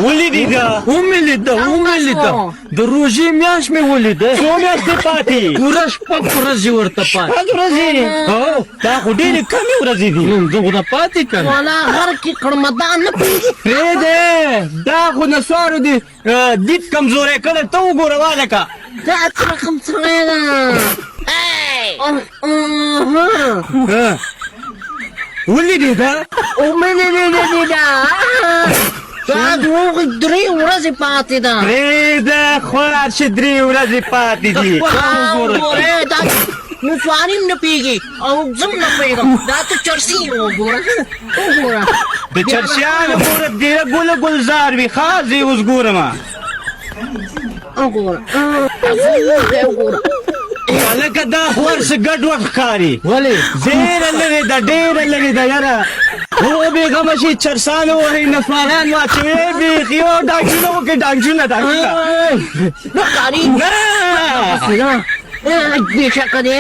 ولې دا ومې د روژې میاشت مې ولیده څو میاشتې پاتې پوره شپږ ورځې ورته پاتې شپږ ورځې دا خو ډېرې کمې ورځې دي زه خو نه پاتې کړم والا غر کې کړم دا نه پوهېږي پرېږدې دا خو نسوارو دي دید کمزوری کړی ته وګوره والکه دا څه رقم سړی ده ولیدې دا ومې دا دا د هغې 3 ورځې پاتې ده پرېږده خوار چې 3 ورځې پاتې دي وګوره دا نسواري هم نه پوهېږي او زه هم نه پوهېږم دا ته چرسي وګوره د چرسیانو ګوره ډېره ګله ګلزار وي ښه زه یې اوس ګورم وګوره هلکه دا خو هر څه ګډوډ ښکاري ولې ډېره لرې ده ډېره لرې ده یاره هو بېغمه شي چرسانو وهئ نسواران واچوي بیخي او ډانګونه وکړي ډانګونه نه ښکاري بې شکه دی